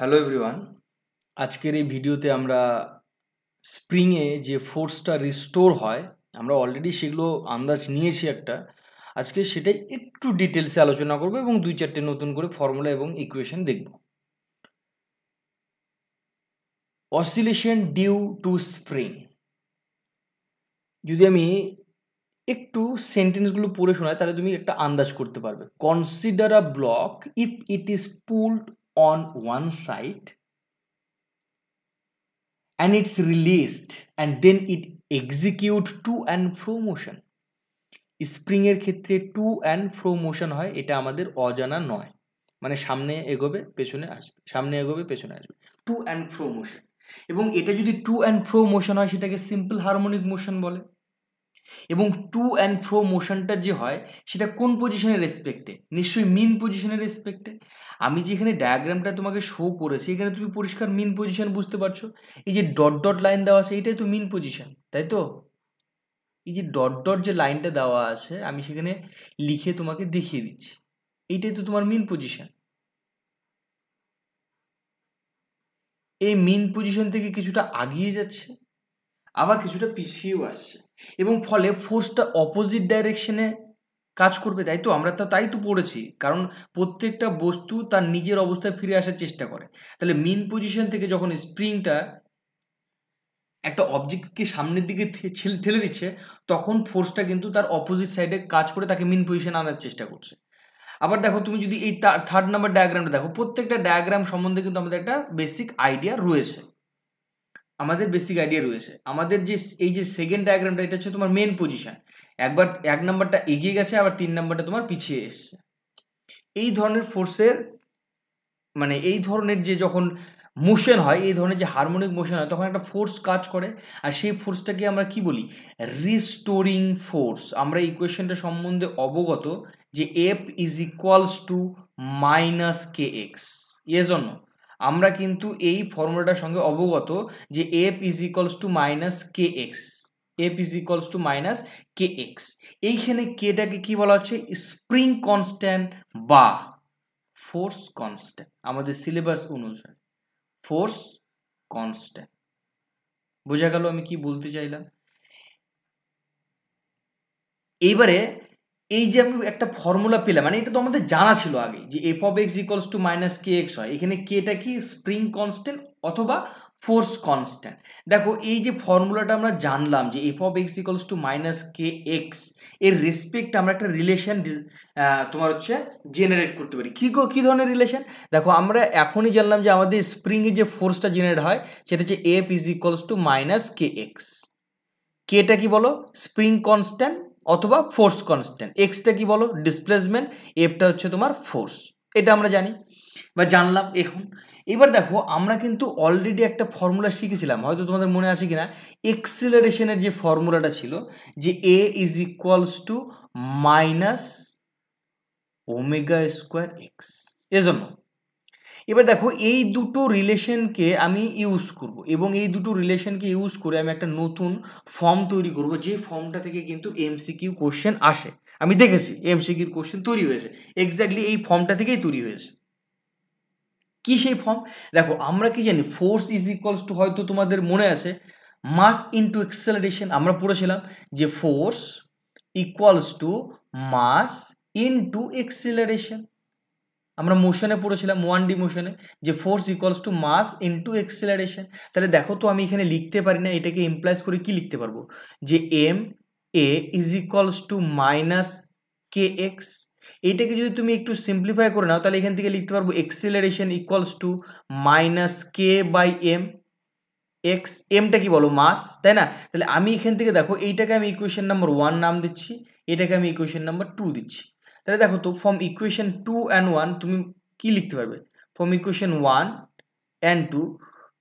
Hello everyone, আজকের এই ভিডিওতে আমরা স্প্রিংয়ে যে ফোর্সটা রিস্টোর হয় আমরা অলরেডি সেগুলো আন্দাজ নিয়েছি একটা। আজকে সেটাই একটু ডিটেলসে আলোচনা করব এবং দুই চারটে নতুন করে ফর্মুলা এবং ইকুয়েশন দেখব। অসিলেশন ডিউ টু স্প্রিং, যদি আমি একটু সেন্টেন্সগুলো পড়ে শোনাই তাহলে তুমি একটা আন্দাজ করতে পারবে। Consider a block if it is pulled on one side and it's released and then it execute to and fro motion. Spring এর ক্ষেত্রে টু অ্যান্ড ফ্রো মোশন হয়, এটা আমাদের অজানা নয়, মানে সামনে এগোবে পেছনে আসবে, সামনে এগোবে পেছনে আসবে, টু অ্যান্ড ফ্রো মোশন। এবং এটা যদি টু অ্যান্ড ফ্রো মোশন হয় সেটাকে সিম্পল হারমোনিক মোশন বলে। এবং টু অ্যান্ড ফ্রো মোশনটা যে হয় সেটা কোন পজিশনের রেসপেক্টে? নিশ্চয়ই মিন পজিশনের রেসপেক্টে। আমি যেখানে ডায়াগ্রামটা তোমাকে শো করেছি এখানে তুমি পরিষ্কার মিন পজিশন বুঝতে পারছো। এই যে ডট ডট লাইন দেওয়া আছে এটাই তো মিন পজিশন, তাই তো? এই যে ডট ডট যে লাইনটা দেওয়া আছে আমি সেখানে লিখে তোমাকে দেখিয়ে দিচ্ছি, এইটাই তো তোমার মিন পজিশন। এই মিন পজিশন থেকে কিছুটা আগিয়ে যাচ্ছে আবার কিছুটা পিছিয়েও আসছে, এবং ফলে ফোর্সটা অপোজিট ডাইরেকশনে কাজ করবে, তাই তো? আমরা তাই তো পড়েছি, কারণ প্রত্যেকটা বস্তু তার নিজের অবস্থায় ফিরে আসার চেষ্টা করে। তাহলে মিন পজিশন থেকে যখন স্প্রিংটা একটা অবজেক্টকে সামনের দিকে ঠেলে দিচ্ছে তখন ফোর্সটা কিন্তু তার অপোজিট সাইডে কাজ করে তাকে মিন পজিশন আনার চেষ্টা করছে। আবার দেখো, তুমি যদি এই থার্ড নাম্বার ডায়াগ্রামটা দেখো, প্রত্যেকটা ডায়াগ্রাম সম্বন্ধে কিন্তু আমাদের একটা বেসিক আইডিয়া রয়েছে। আমাদের যে এই যে সেকেন্ড ডায়াগ্রামটা এটা হচ্ছে তোমার মেন পজিশন। একবার এক নাম্বারটা এগিয়ে গেছে, আবার তিন নাম্বারটা তোমার পিছিয়ে এসছে। এই ধরনের ফোর্সের মানে এই ধরনের যে যখন মোশন হয়, এই ধরনের যে হারমোনিক মোশন হয় তখন একটা ফোর্স কাজ করে, আর সেই ফোর্সটাকে আমরা কি বলি? Restoring force. আমরা ইকুয়েশনটা সম্বন্ধে অবগত যে F is equals to minus K X. Yes or no? আমরা কিন্তু এই ফর্মুলাটার সঙ্গে অবগত যে F is equals to minus K X. F is equals to minus K X. এইখানে কেটাকে কি বলা হচ্ছে? স্প্রিং কনস্ট্যান্ট বা ফোর্স কনস্ট্যান্ট। আমাদের সিলেবাস অনুসারে ফোর্স কনস্ট্যান্ট। বোঝা গেল আমি কি বলতে চাইলাম? এইবারে এই যে আমি একটা ফর্মুলা পেলাম, মানে এটা তো আমাদের জানা ছিল আগে যে F of x equals to minus K x হয়। এখানে কেটা কি? স্প্রিং কনস্ট্যান্ট অথবা ফোর্স কনস্ট্যান্ট। দেখো এই যে ফর্মুলাটা আমরা জানলাম যে F of x equals to minus K x, এর রেসপেক্ট আমরা একটা রিলেশন তোমার হচ্ছে জেনারেট করতে পারি। কি ধরনের রিলেশন? দেখো আমরা এখনই জানলাম যে আমাদের স্প্রিংয়ে যে ফোর্সটা জেনারেট হয় সেটা হচ্ছে F is equals to minus K x. কেটা কি বলো? স্প্রিং কনস্ট্যান্ট অথবা ফোর্স কনস্ট্যান্ট। এক্সটা কি বলো? ডিসপ্লেসমেন্ট। এফটা হচ্ছে তোমার ফোর্স। এটা আমরা জানি বা জানলাম এখন। এবার দেখো আমরা কিন্তু অলরেডি একটা ফর্মুলা শিখেছিলাম, হয়তো তোমাদের মনে আছে কিনা, এক্সিলারেশনের যে ফর্মুলাটা ছিল যে a is equals to minus omega square x. এজন্য এবার দেখো এই দুটো রিলেশনকে আমি ইউজ করব, এবং এই দুটো রিলেশনকে ইউজ করে আমি একটা নতুন ফর্ম তৈরি করব, যে ফর্মটা থেকে কিন্তু এমসিকিউ কোশ্চেন আসে। আমি দেখেছি এমসিকিউর কোশ্চেন তৈরি হয়েছে এক্স্যাক্টলি এই ফর্মটা থেকেই তৈরি হয়েছে। কি সেই ফর্ম? দেখো আমরা কি জানি, ফোর্স ইজ ইকুয়ালস টু, হয়তো তোমাদের মনে আছে, মাস ইনটু এক্সেলারেশন। আমরা পড়েছিলাম যে force equals to mass into acceleration. আমরা মোশনে পড়েছিলাম 1D মোশনে যে force equals to mass into acceleration. তাহলে দেখো তো আমি এখানে লিখতে পারি না, এটাকে ইমপ্লাইজ করে কি লিখতে পারবো? যে M A is equals to minus K X. এইটাকে যদি তুমি একটু সিম্পলিফাই করে নাও তাহলে এখান থেকে লিখতে পারবো acceleration equals to minus K by m. এক্স এমটা কি বলো? মাস, তাই না? তাহলে আমি এখান থেকে দেখো এইটাকে আমি ইকুয়েশন নাম্বার 1 নাম দিচ্ছি, এটাকে আমি ইকুয়েশন নাম্বার 2 দিচ্ছি। তাহলে দেখো তো ফ্রম ইকুয়েশন 2 অ্যান্ড 1 তুমি কি লিখতে পারবে? ফ্রম ইকুয়েশন 1 অ্যান্ড 2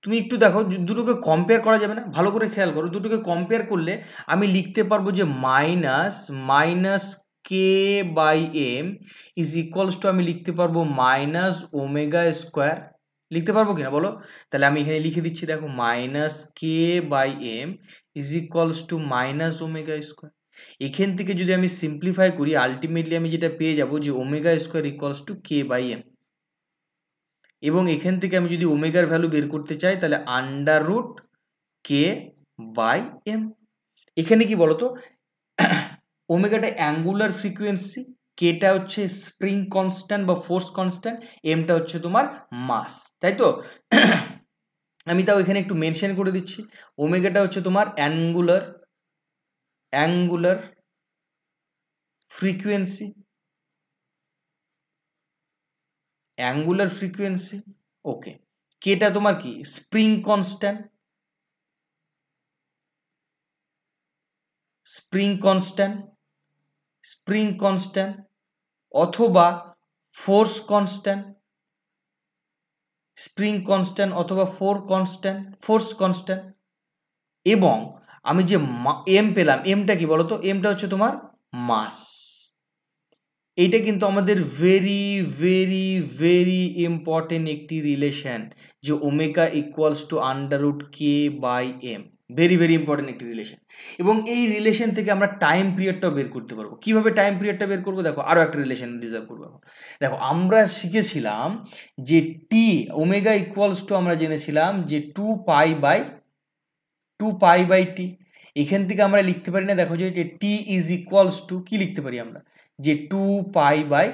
তুমি একটু দেখো দুটোকে কম্পেয়ার করা যাবে না? ভালো করে খেয়াল করো, দুটোকে কম্পেয়ার করলে আমি লিখতে পারবো যে minus K by M is equals to, আমি লিখতে পারবো মাইনাস ওমেগা স্কোয়ার। লিখতে পারবো কিনা বলো? তাহলে আমি এখানে লিখে দিচ্ছি, দেখো minus K by M is equals to minus omega square. এখান থেকে যদি আমি সিম্পলিফাই করি আলটিমেটলি আমি যেটা পেয়ে যাব যে omega square equals to K by M. এবং এখান থেকে আমি যদি ওমেগার ভ্যালু বের করতে চাই তাহলে under root K by M. এখানে কি বলতো, ওমেগাটা অ্যাঙ্গুলার ফ্রিকোয়েন্সি, কেটা হচ্ছে স্প্রিং কনস্ট্যান্ট বা ফোর্স কনস্ট্যান্ট, এমটা হচ্ছে তোমার মাস, তাই তো? আমি তাও এখানে একটু মেনশন করে দিচ্ছি, ওমেগাটা হচ্ছে তোমার অ্যাঙ্গুলার ফ্রিকোয়েন্সি, ওকে। কেটা তোমার কি স্প্রিং কনস্ট্যান্ট অথবা ফোর্স কনস্ট্যান্ট, ফোর্স কনস্ট্যান্ট। এবং আমি যে এম পেলাম, এমটা কি বলতো, এমটা হচ্ছে তোমার মাস। এইটা কিন্তু আমাদের ভেরি ভেরি ভেরি ইম্পর্টেন্ট একটি রিলেশন, যে omega equals to under root K by M, very very important একটি রিলেশন। এবং এই রিলেশন থেকে আমরা টাইম পিরিয়ডটাও বের করতে পারবো। কিভাবে টাইম পিরিয়ডটা বের করবো, দেখো আরও একটা রিলেশন ডিজার্ভ করবো। দেখো আমরা শিখেছিলাম যে টি ওমেগা ইকুয়ালস টু, আমরা জেনেছিলাম যে 2 পাই বাই টি। এখান থেকে আমরা লিখতে পারি না, দেখো যে টি ইজ ইকুয়ালস টু কি লিখতে পারি আমরা, যে 2 পাই বাই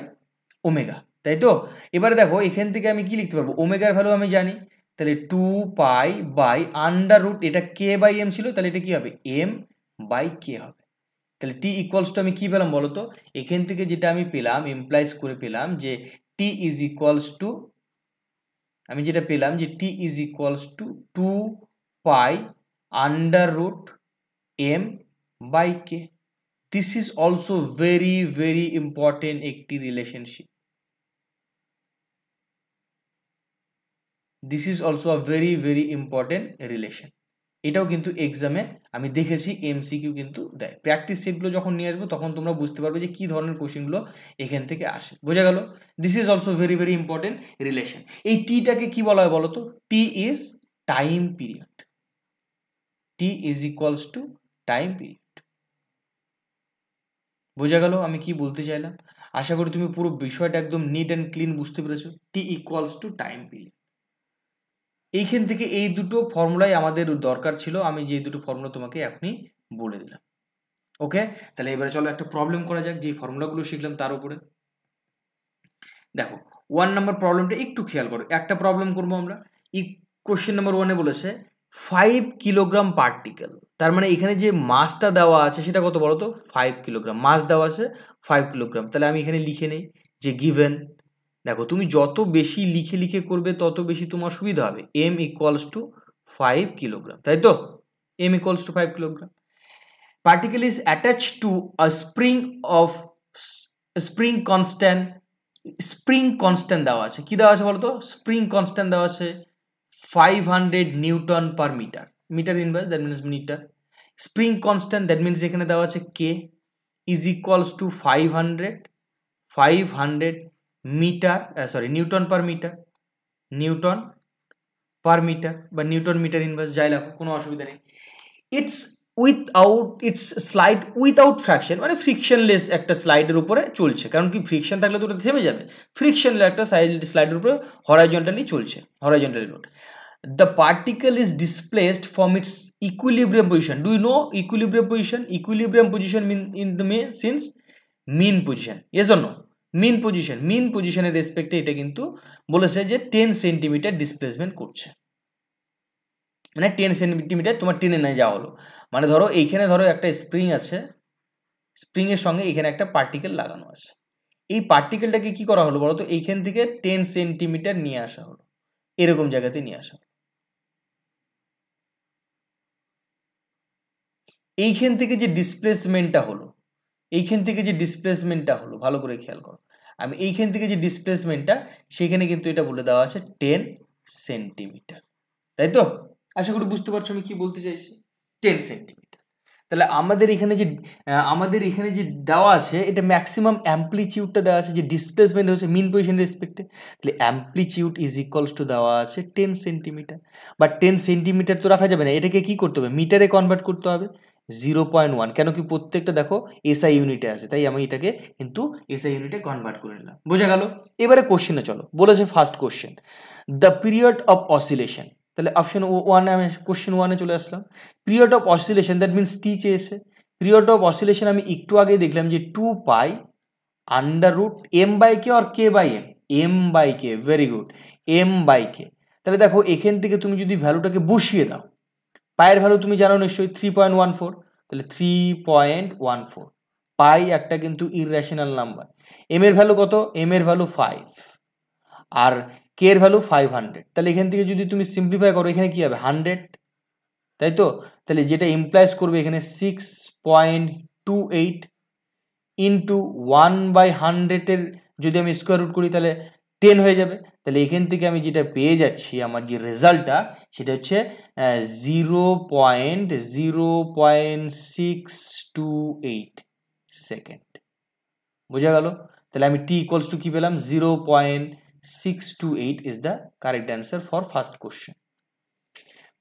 ওমেগা, তাই তো? এবারে দেখো এখান থেকে আমি কি লিখতে পারবো, ওমেগার ভ্যালু আমি জানি, তাহলে 2 পাই বাই আন্ডার রুট, এটা কে বাই এম ছিল, তাহলে এটা কি হবে, এম বাই কে হবে। তাহলে টি ইকুয়ালস টু আমি কি পেলাম বলো তো, এখান থেকে যেটা আমি পেলাম, ইমপ্লাইজ করে পেলাম যে টি ইজ ইকুয়ালস টু, আমি যেটা পেলাম যে T is equals to 2 pi under root m by k. This is also very very important একটি relationship, this is also a very very important relation. এটাও কিন্তু এক্সামে আমি দেখেছি এমসিকিউ কিন্তু দেয়। প্র্যাকটিস সেটগুলো যখন নিয়ে আসবো তখন তোমরা বুঝতে পারবে যে কি ধরনের কোশ্চেনগুলো এখান থেকে আসে, বোঝা গেল? This is also very very important relation. এই টিটাকে কি বলা হয় বলো তো, T is time period, T is equals to time period. বোঝা গেল আমি কি বলতে চাইলাম? আশা করি তুমি পুরো বিষয়টা একদম নিট অ্যান্ড ক্লিন বুঝতে পেরেছো। টি ইকুয়ালস টু টাইম পিরিয়ড। এইখান থেকে এই দুটো ফর্মুলাই আমাদের দরকার ছিল, আমি যে দুটো ফর্মুলা তোমাকে এখনই বলে দিলাম। ওকে, তাহলে এবারে চলো একটা প্রবলেম করা যাক, যে ফর্মুলাগুলো শিখলাম তার উপরে। দেখো 1 নম্বর প্রবলেমটা একটু খেয়াল করো, একটা প্রবলেম করবো আমরা। কোশ্চেন নাম্বার 1-এ বলেছে 5 কিলোগ্রাম পার্টিকেল, তার মানে এখানে যে মাসটা দেওয়া আছে সেটা কত বলো তো, 5 কিলোগ্রাম মাস দেওয়া আছে 5 কিলোগ্রাম। তাহলে আমি এখানে লিখে নেই যে গিভেন, দেখো তুমি যত বেশি লিখে লিখে করবে তত বেশি তোমার সুবিধা হবে। এম ইকুয়ালস টু 5 কিলোগ্রাম, তাই তো? M equals to 5 kilogram. Particle is attached to a spring constant দেওয়া আছে। কি দেওয়া আছে বলতো, স্প্রিং কনস্ট্যান্ট দেওয়া আছে 500 newton per metre, metre inverse that means metre. Spring constant that means এখানে দেওয়া আছে k is equals to 500 metre, newton per metre বা নিউটন মিটার ইনভার্স যাই লাগো, কোনো অসুবিধা নেই। ইটস স্লাইড উইথাউট ফ্রিকশন, মানে ফ্রিকশনলেস একটা স্লাইডের উপরে চলছে, কারণ কি ফ্রিকশন থাকলে তো ওটা থেমে যাবে। ফ্রিকশনলেস একটা স্লাইডের উপরে হরাইজন্টালি চলছে, horizontally load. The particle is displaced from its equilibrium position. Do you know equilibrium position? Equilibrium position in the sense mean position. Yes or no? mean position এর রেসপেক্টে এটা কিন্তু বলেছে যে 10 সেন্টিমিটার ডিসপ্লেসমেন্ট করছে, মানে 10 সেন্টিমিটার তোমার টেনে নিয়ে যাওয়া হলো। মানে ধরো এইখানে ধরো একটা স্প্রিং আছে, স্প্রিং এর সঙ্গে এখানে একটা পার্টিকেল লাগানো আছে। এই পার্টিকেলটাকে কি করা হলো বলতো, এইখান থেকে 10 সেন্টিমিটার নিয়ে আসা হলো, এরকম জায়গাতে নিয়ে আসা হলো। এইখান থেকে যে ডিসপ্লেসমেন্টটা হলো, ভালো করে খেয়াল করো, আমি এইখান থেকে যে ডিসপ্লেসমেন্টটা, সেখানে কিন্তু এটা বলে দেওয়া আছে 10 সেন্টিমিটার, তাই তো? আশা করি বুঝতে পারছো আমি কি বলতে চাইছি, 10 সেন্টিমিটার। তাহলে আমাদের এখানে যে দেওয়া আছে, এটা ম্যাক্সিমাম অ্যাম্পলিটিউডটা দেওয়া আছে, যে ডিসপ্লেসমেন্ট হচ্ছে মিন পজিশন রেসপেক্টে, তাহলে অ্যাম্পলিটিউড ইজ ইকুয়ালস টু দেওয়া আছে 10 সেন্টিমিটার। বা 10 সেন্টিমিটার তো রাখা যাবে না, এটাকে কি করতে হবে, মিটারে কনভার্ট করতে হবে। 0.1, কেন কি প্রত্যেকটা দেখো এসআই ইউনিটে আছে, তাই আমি এটাকে কিন্তু এসআই ইউনিটে কনভার্ট করে নিলাম। বোঝা গেল? এবারে কোশ্চেনে চলো। বলেছে first question, the period of oscillation. তাহলে অপশন ওয়ানে আমি কোশ্চেন ওয়ানে চলে আসলাম। Period of oscillation, that means T চেয়েছে। পিরিয়ড অফ অসিলেশন আমি একটু আগে দেখলাম যে 2 pi under root m by k আর k by m, m by k, very good, m by k. তাহলে দেখো এখান থেকে তুমি যদি ভ্যালুটাকে বসিয়ে দাও, পায়ের ভ্যালু তুমি জানো নিশ্চয়ই 3.14, তাহলে 3.14 পাই একটা কিন্তু ইররেশনাল নাম্বার। এম এর ভ্যালু কত? এম এর ভ্যালু 5 আর কে এর ভ্যালু 500। তাহলে এখান থেকে যদি তুমি সিম্পলিফাই করো এখানে কি হবে? 100, তাই তো? তাহলে যেটা ইমপ্লাইজ করবে এখানে 6.28 ইন্টু 1/100 এর যদি আমি স্কোয়ার রুট করি তাহলে 10 হয়ে যাবে। তাহলে এখান থেকে আমি যেটা পেয়ে যাচ্ছি, আমার যে রেজাল্টটা সেটা হচ্ছে 0.628 সেকেন্ড। বোঝা গেল? তাহলে আমি টি ইকুয়ালস টু কি পেলাম? 0.628 is the correct answer for first question.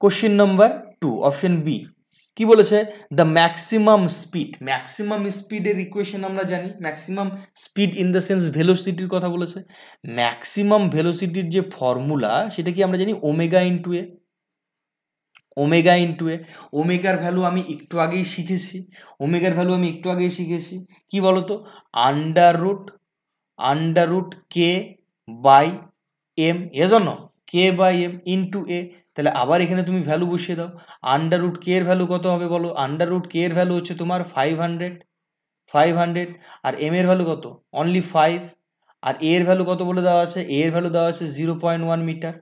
Question number 2, option B. কি বলেছে? The maximum speed. ম্যাক্সিমাম স্পিডের ইকুয়েশন আমরা জানি, maximum speed in the sense ভেলোসিটির কথা বলেছে। ম্যাক্সিমাম ভেলোসিটির যে ফর্মুলা সেটা কি আমরা জানি? ওমেগা ইন্টু এ। ওমেগা ইন্টু এ, ওমেগার ভ্যালু আমি একটু আগেই শিখেছি। ওমেগার ভ্যালু আমি একটু আগেই শিখেছি কি বলতো? Under root K by M, এজন্য K by M into A. তাহলে আবার এখানে তুমি ভ্যালু বসিয়ে দাও। আন্ডার রুট কে এর ভ্যালু কত হবে বলো? আন্ডার রুট কে এর ভ্যালু হচ্ছে তোমার 500 আর এম এর ভ্যালু কত? অনলি 5। আর এ এর ভ্যালু কত বলে দেওয়া আছে? এ এর ভ্যালু দেওয়া আছে 0.1 মিটার,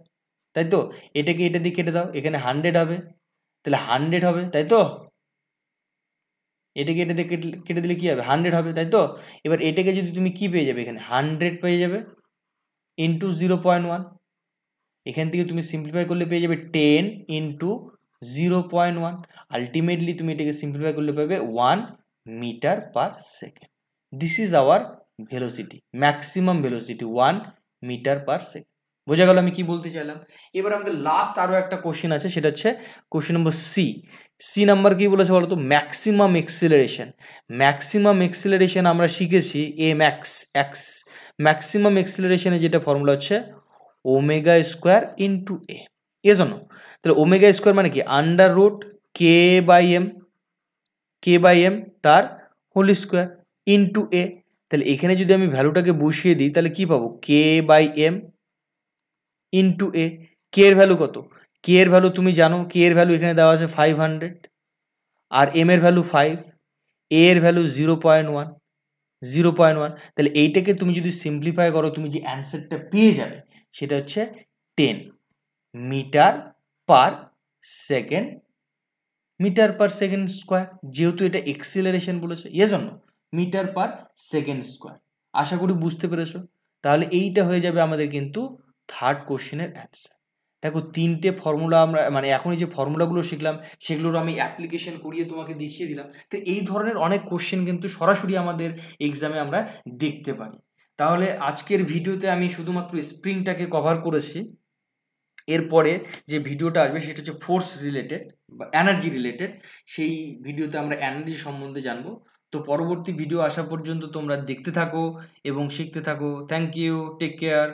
তাই তো? এটাকে এটা দিয়ে কেটে দাও, এখানে 100 হবে, তাহলে 100 হবে, তাই তো? এটাকে এটা দিয়ে কেটে দিলে কি হবে? 100 হবে, তাই তো? এবার এটাকে যদি তুমি কি পেয়ে যাবে? এখানে 100 পেয়ে যাবে ইন্টু 0.1। এখান থেকে তুমি সিম্পলিফাই করলে পেয়ে যাবে 10 ইন্টু 0.1। আলটিমেটলি তুমি এটাকে সিম্পলিফাই করলে পাবে 1 metre per second. This is our velocity, maximum velocity 1 metre per second. বোঝা গেল আমি কি বলতে চাইলাম? এবার আমাদের লাস্ট আরও একটা কোশ্চেন আছে, সেটা হচ্ছে question number C. C number কি বলেছে বলতো? Maximum acceleration. ম্যাক্সিমাম এক্সিলারেশন আমরা শিখেছি এ ম্যাক্স এক্স। ম্যাক্সিমাম এক্সিলারেশনের যেটা ফর্মুলা হচ্ছে ওমেগা স্কোয়ার ইন্টু এ, এজন্য তাহলে ওমেগা স্কোয়ার মানে কি? Under root K by M তার হোল স্কোয়ার ইন্টু এ। তাহলে এখানে যদি আমি ভ্যালুটাকে বসিয়ে দিই তাহলে কি পাবো? কে বাই এম ইন্টু এ। কে এর ভ্যালু কত? কে এর ভ্যালু তুমি জানো, কে এর ভ্যালু এখানে দেওয়া আছে 500 আর এম এর ভ্যালু 5, এ এর ভ্যালু 0.1। তাহলে এইটাকে তুমি যদি সিম্পলিফাই করো তুমি যে অ্যান্সারটা পেয়ে যাবে সেটা হচ্ছে 10 metre per second, metre per second square. যেহেতু এটা এক্সিলারেশন বলেছে এজন্য মিটার পার সেকেন্ড স্কোয়ার। আশা করি বুঝতে পেরেছো। তাহলে এইটা হয়ে যাবে আমাদের কিন্তু থার্ড কোশ্চেনের অ্যান্সার। দেখো তিনটে ফর্মুলা আমরা মানে এখন যে ফর্মুলাগুলো শিখলাম সেগুলোর আমি অ্যাপ্লিকেশন করিয়ে তোমাকে দেখিয়ে দিলাম। তো এই ধরনের অনেক কোশ্চেন কিন্তু সরাসরি আমাদের এক্সামে আমরা দেখতে পারি। তাহলে আজকের ভিডিওতে আমি শুধুমাত্র স্প্রিংটাকে কভার করেছি। এরপরে যে ভিডিওটা আসবে সেটা হচ্ছে ফোর্স রিলেটেড বা এনার্জি রিলেটেড। সেই ভিডিওতে আমরা এনার্জি সম্বন্ধে জানবো। তো পরবর্তী ভিডিও আসা পর্যন্ত তোমরা দেখতে থাকো এবং শিখতে থাকো। Thank you, take care.